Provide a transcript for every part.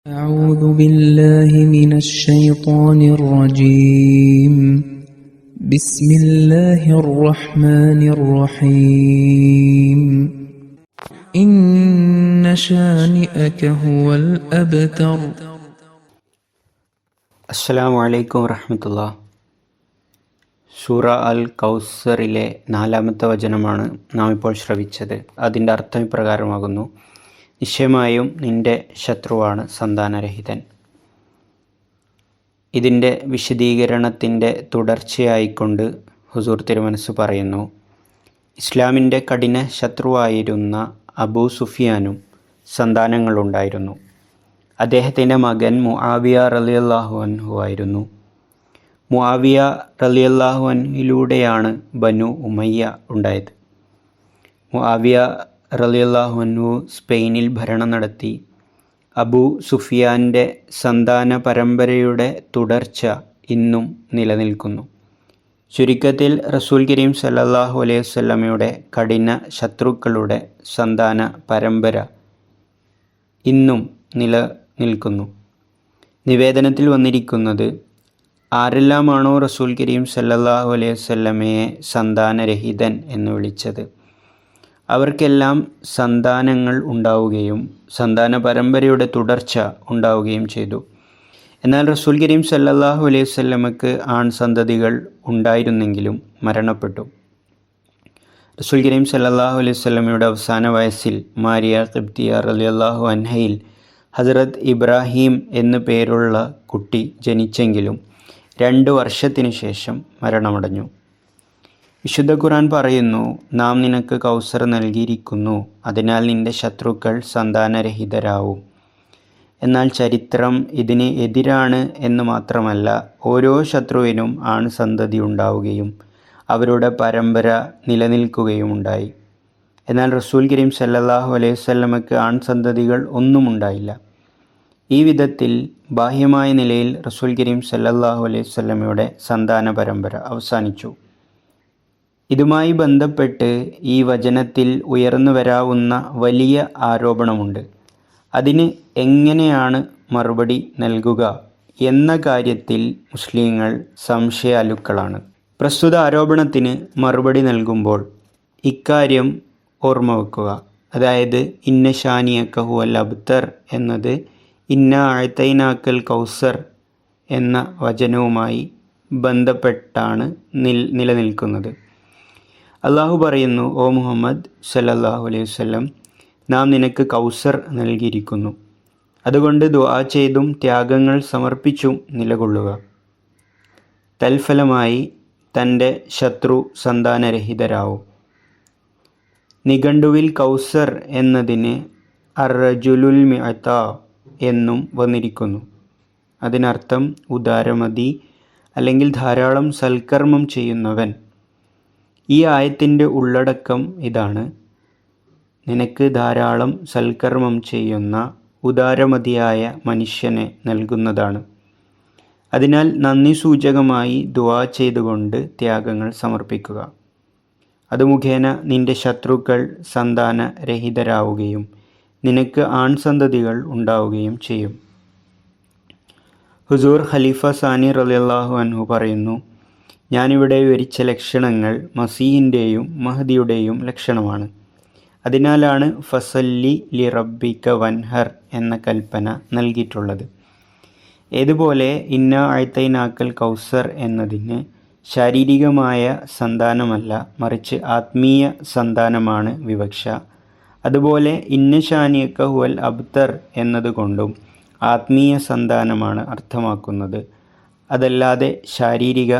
أعوذ بالله من الشيطان الرجيم بسم الله الرحمن الرحيم إن شانئك هو الأبتر. അസ്സലാമു അലൈക്കും വറഹ്മത്തുള്ളാ. സൂറ അൽ കൗസറിലെ 4-ാമത്തെ വചനമാണ് നാം ഇപ്പോൾ ശ്രവിച്ചത്. അതിൻ്റെ അർത്ഥം ഇപ്രകാരമാകുന്നു: നിശ്ചയമായും നിന്റെ ശത്രുവാണ് സന്താനരഹിതൻ. ഇതിൻ്റെ വിശദീകരണത്തിൻ്റെ തുടർച്ചയായിക്കൊണ്ട് ഹുസൂർ തിരുമനസ് പറയുന്നു, ഇസ്ലാമിൻ്റെ കഠിന ശത്രുവായിരുന്ന അബൂ സുഫിയാനും സന്താനങ്ങളുണ്ടായിരുന്നു. അദ്ദേഹത്തിൻ്റെ മകൻ മുആവിയ റളിയല്ലാഹു അൻഹു ആയിരുന്നു. മുആവിയ റളിയല്ലാഹു അൻഹുവിലൂടെയാണ് ബനു ഉമയ്യ ഉണ്ടായത്. മുആവിയ റളിയല്ലാഹു അൻഹു സ്പെയിനിൽ ഭരണം നടത്തി. അബൂ സുഫിയാൻ്റെ സന്താന പരമ്പരയുടെ തുടർച്ച ഇന്നും നിലനിൽക്കുന്നു. ചുരുക്കത്തിൽ റസൂൽ കരീം സല്ലല്ലാഹു അലൈഹി വസല്ലമയുടെ കഠിന ശത്രുക്കളുടെ സന്താന പരമ്പര ഇന്നും നിലനിൽക്കുന്നു. നിവേദനത്തിൽ വന്നിരിക്കുന്നത്, ആരെല്ലാമാണോ റസൂൽ കരീം സല്ലല്ലാഹു അലൈഹി വസല്ലമയെ സന്താനരഹിതൻ എന്ന് വിളിച്ചത്, അവർക്കെല്ലാം സന്താനങ്ങൾ ഉണ്ടാവുകയും സന്താന പരമ്പരയുടെ തുടർച്ച ഉണ്ടാവുകയും ചെയ്തു. എന്നാൽ റസൂൽ കരീം സല്ലല്ലാഹു അലൈഹി വസല്ലമക്ക് ആൺസന്തതികൾ ഉണ്ടായിരുന്നെങ്കിലും മരണപ്പെട്ടു. റസൂൽ കരീം സല്ലല്ലാഹു അലൈഹി വസല്ലമയുടെ അവസാന വയസ്സിൽ മാരിയ ഖിബ്തിയ റളിയല്ലാഹു അൻഹയിൽ ഹസ്രത്ത് ഇബ്രാഹിം എന്നു പേരുള്ള കുട്ടി ജനിച്ചെങ്കിലും 2 വർഷത്തിനു ശേഷം മരണമടഞ്ഞു. വിശുദ്ധ ഖുർആൻ പറയുന്നു, നാം നിനക്ക് കൗസർ നൽകിയിരിക്കുന്നു, അതിനാൽ നിന്റെ ശത്രുക്കൾ സന്താനരഹിതരാവും. എന്നാൽ ചരിത്രം ഇതിന് എതിരാണ് എന്ന് മാത്രമല്ല, ഓരോ ശത്രുവിനും ആൺസന്തതി ഉണ്ടാവുകയും അവരുടെ പരമ്പര നിലനിൽക്കുകയുമുണ്ടായി. എന്നാൽ റസൂൽ കരീം സല്ലല്ലാഹു അലൈഹി വസല്ലമക്ക് ആൺസന്തതികൾ ഒന്നും ഉണ്ടായില്ല. ഈ വിധത്തിൽ ബാഹ്യമായ നിലയിൽ റസൂൽ കരീം സല്ലല്ലാഹു അലൈഹി വസല്ലമയുടെ സന്താന പരമ്പര അവസാനിച്ചു. ഇതുമായി ബന്ധപ്പെട്ട് ഈ വചനത്തിൽ ഉയർന്നു വരാവുന്ന വലിയ ആരോപണമുണ്ട്. അതിന് എങ്ങനെയാണ് മറുപടി നൽകുക എന്ന കാര്യത്തിൽ മുസ്ലിങ്ങൾ സംശയാലുക്കളാണ്. പ്രസ്തുത ആരോപണത്തിന് മറുപടി നൽകുമ്പോൾ ഇക്കാര്യം ഓർമ്മ വെക്കുക. അതായത്, ഇന്ന ഷാനിയക ഹുവൽ അബ്തർ എന്നത് ഇന്ന അഅ്തൈനാക്കൽ കൗസർ എന്ന വചനവുമായി ബന്ധപ്പെട്ടാണ് നിലനിൽക്കുന്നത്. അള്ളാഹു പറയുന്നു, ഓ മുഹമ്മദ് സല്ലല്ലാഹു അലൈഹി വസല്ലം, നാം നിനക്ക് കൗസർ നൽകിയിരിക്കുന്നു. അതുകൊണ്ട് ദുആ ചെയ്തും ത്യാഗങ്ങൾ സമർപ്പിച്ചും നിലകൊള്ളുക. തൽഫലമായി തൻ്റെ ശത്രു സന്താനരഹിതരാവും. നിഘണ്ടുവിൽ കൗസർ എന്നതിന് അർറജുലുൽ മിഅ്താ എന്നും വന്നിരിക്കുന്നു. അതിനർത്ഥം ഉദാരമതി അല്ലെങ്കിൽ ധാരാളം സൽക്കർമ്മം ചെയ്യുന്നവൻ. ഈ ആയത്തിൻ്റെ ഉള്ളടക്കം ഇതാണ്: നിനക്ക് ധാരാളം സൽക്കർമ്മം ചെയ്യുന്ന ഉദാരമതിയായ മനുഷ്യനെ നൽകുന്നതാണ്. അതിനാൽ നന്ദി സൂചകമായി ദുആ ചെയ്തുകൊണ്ട് ത്യാഗങ്ങൾ സമർപ്പിക്കുക. അത് മുഖേന നിന്റെ ശത്രുക്കൾ സന്താനരഹിതരാവുകയും നിനക്ക് ആൺസന്തതികൾ ഉണ്ടാവുകയും ചെയ്യും. ഹുസൂർ ഖലീഫ സാനി റളിയല്ലാഹു അൻഹു പറയുന്നു, ഞാനിവിടെ വിവരിച്ച ലക്ഷണങ്ങൾ മസീഹിൻ്റെയും മഹ്ദിയുടെയും ലക്ഷണമാണ്. അതിനാലാണ് ഫസല്ലി ലി റബ്ബിക വൻഹർ എന്ന കൽപ്പന നൽകിയിട്ടുള്ളത്. ഏതുപോലെ ഇന്ന അഅ്തൈനാക്കൽ കൗസർ എന്നതിന് ശാരീരികമായ സന്താനമല്ല, മറിച്ച് ആത്മീയ സന്താനമാണ് വിവക്ഷ. അതുപോലെ ഇന്ന ഷാനിയക ഹുവൽ അബ്തർ എന്നതുകൊണ്ടും ആത്മീയ സന്താനമാണ് അർത്ഥമാക്കുന്നത്, അതല്ലാതെ ശാരീരിക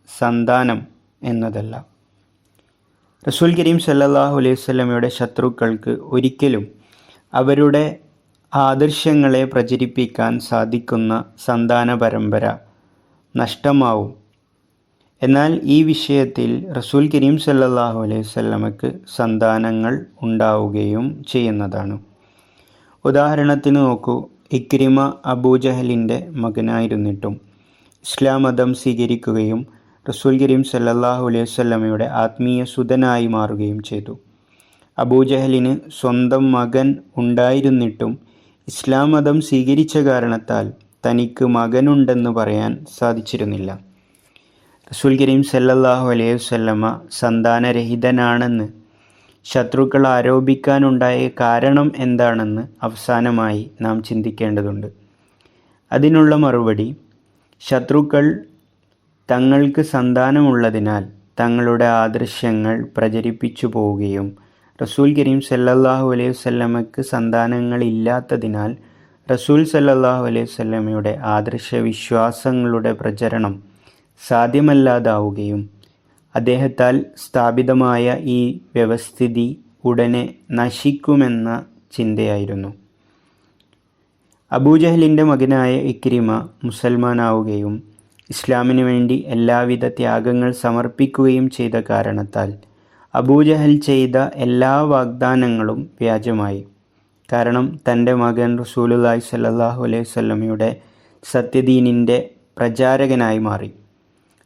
സന്താനം എന്നതല്ല. റസൂൽ കരീം സല്ലല്ലാഹു അലൈഹി വസല്ലമയുടെ ശത്രുക്കൾക്ക് ഒരിക്കലും അവരുടെ ആദർശങ്ങളെ പ്രചരിപ്പിക്കാൻ സാധിക്കുന്ന സന്താന പരമ്പര നഷ്ടമാവും. എന്നാൽ ഈ വിഷയത്തിൽ റസൂൽ കരീം സല്ലല്ലാഹു അലൈഹി വസല്ലമക്ക് സന്താനങ്ങൾ ഉണ്ടാവുകയും ചെയ്യുന്നതാണ്. ഉദാഹരണത്തിന് നോക്കൂ, ഇക്രിമ അബൂജഹലിൻ്റെ മകനായിരുന്നിട്ടും ഇസ്ലാം മതം സ്വീകരിക്കുകയും റസൂൽ കരീം സല്ലല്ലാഹു അലൈഹി വസല്ലമയുടെ ആത്മീയ സുതനായി മാറുകയും ചെയ്തു. അബൂജഹലിന് സ്വന്തം മകൻ ഉണ്ടായിരുന്നിട്ടും ഇസ്ലാം മതം സ്വീകരിച്ച കാരണത്താൽ തനിക്ക് മകനുണ്ടെന്ന് പറയാൻ സാധിച്ചിരുന്നില്ല. റസൂൽ കരീം സല്ലല്ലാഹു അലൈഹി വസല്ലമ സന്താനരഹിതനാണെന്ന് ശത്രുക്കൾ ആരോപിക്കാനുണ്ടായ കാരണം എന്താണെന്ന് അവസാനമായി നാം ചിന്തിക്കേണ്ടതുണ്ട്. അതിനുള്ള മറുപടി, ശത്രുക്കൾ തങ്ങൾക്ക് സന്താനമുള്ളതിനാൽ തങ്ങളുടെ ആദർശങ്ങൾ പ്രചരിപ്പിച്ചു പോവുകയും റസൂൽ കരീം സല്ലല്ലാഹു അലൈഹി വസല്ലമയ്ക്ക് സന്താനങ്ങളില്ലാത്തതിനാൽ റസൂൽ സല്ലല്ലാഹു അലൈഹി വസല്ലമയുടെ ആദർശവിശ്വാസങ്ങളുടെ പ്രചരണം സാധ്യമല്ലാതാവുകയും അദ്ദേഹത്താൽ സ്ഥാപിതമായ ഈ വ്യവസ്ഥിതി ഉടനെ നശിക്കുമെന്ന ചിന്തയായിരുന്നു. അബൂജഹലിൻ്റെ മകനായ ഇക്രിമ മുസൽമാനാവുകയും ഇസ്ലാമിനു വേണ്ടി എല്ലാവിധ ത്യാഗങ്ങൾ സമർപ്പിക്കുകയും ചെയ്ത കാരണത്താൽ അബൂജഹൽ ചെയ്ത എല്ലാ വാഗ്ദാനങ്ങളും വ്യാജമായി. കാരണം തൻ്റെ മകൻ റസൂലുള്ളാഹി സ്വല്ലല്ലാഹു അലൈഹി വസല്ലമയുടെ സത്യദീനിൻ്റെ പ്രചാരകനായി മാറി.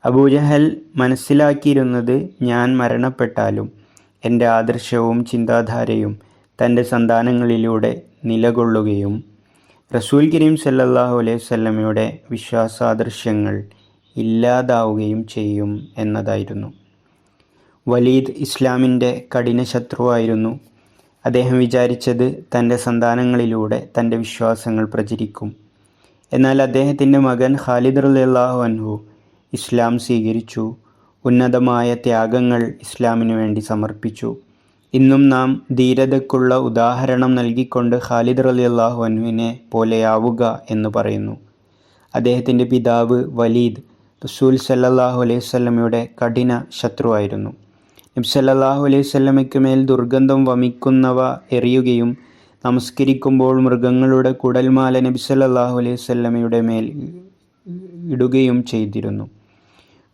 അബൂജഹൽ മനസ്സിലാക്കിയിരുന്നത്, ഞാൻ മരണപ്പെട്ടാലും എൻ്റെ ആദർശവും ചിന്താധാരയും തൻ്റെ സന്താനങ്ങളിലൂടെ നിലകൊള്ളുകയും റസൂൽ കരീം സല്ലല്ലാഹു അലൈഹി വസല്ലമയുടെ വിശ്വാസാദർശങ്ങൾ ഇല്ലാതാവുകയും ചെയ്യും എന്നതായിരുന്നു. വലീദ് ഇസ്ലാമിൻ്റെ കഠിന ശത്രുവായിരുന്നു. അദ്ദേഹം വിചാരിച്ചത് തൻ്റെ സന്താനങ്ങളിലൂടെ തൻ്റെ വിശ്വാസങ്ങൾ പ്രചരിക്കും. എന്നാൽ അദ്ദേഹത്തിൻ്റെ മകൻ ഖാലിദ് റളിയല്ലാഹു അൻഹു ഇസ്ലാം സ്വീകരിച്ചു. ഉന്നതമായ ത്യാഗങ്ങൾ ഇസ്ലാമിനു വേണ്ടി സമർപ്പിച്ചു. ഇന്നും നാം ധീരതയ്ക്കുള്ള ഉദാഹരണം നൽകിക്കൊണ്ട് ഖാലിദ് റളിയല്ലാഹു അൻഹുവിനെ പോലെയാവുക എന്ന് പറയുന്നു. അദ്ദേഹത്തിൻ്റെ പിതാവ് വലീദ് റസൂൽ സല്ലല്ലാഹു അലൈഹി വസല്ലമയുടെ കഠിന ശത്രുവായിരുന്നു. നബി സല്ലല്ലാഹു അലൈഹി വസല്ലമയ്ക്ക് മേൽ ദുർഗന്ധം വമിക്കുന്നവ എറിയുകയും നമസ്കരിക്കുമ്പോൾ മൃഗങ്ങളുടെ കുടൽമാല നബി സല്ലല്ലാഹു അലൈഹി വസല്ലമയുടെ മേൽ ഇടുകയും ചെയ്തിരുന്നു.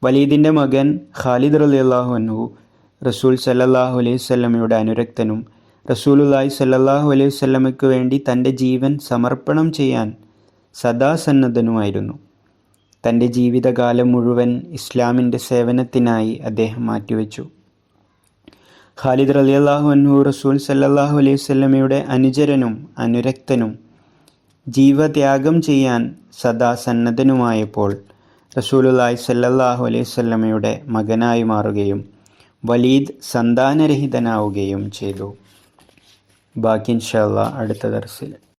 വലീദിൻ്റെ മകൻ ഖാലിദ് റളിയല്ലാഹു അൻഹു റസൂൽ സല്ലല്ലാഹു അലൈഹി വസല്ലമയുടെ അനുരക്തനും റസൂലുള്ളാഹി സല്ലല്ലാഹു അലൈഹി വസല്ലമയ്ക്ക് വേണ്ടി തൻ്റെ ജീവൻ സമർപ്പണം ചെയ്യാൻ സദാ സന്നദ്ധനുമായിരുന്നു. തൻ്റെ ജീവിതകാലം മുഴുവൻ ഇസ്ലാമിൻ്റെ സേവനത്തിനായി അദ്ദേഹം മാറ്റിവെച്ചു. ഖാലിദ് റളിയല്ലാഹു അൻഹു റസൂൽ സല്ലല്ലാഹു അലൈഹി വസല്ലമയുടെ അനുചരനും അനുരക്തനും ജീവത്യാഗം ചെയ്യാൻ സദാ സന്നദ്ധനുമായപ്പോൾ റസൂലുള്ളാഹി സല്ലല്ലാഹു അലൈഹി വസല്ലമയുടെ മകനായി മാറുകയും വലീദ് സന്താനരഹിതനാവുകയും ചെയ്തു. ബാക്കി ഇൻഷാ അല്ലാഹ് അടുത്ത ദർസിൽ.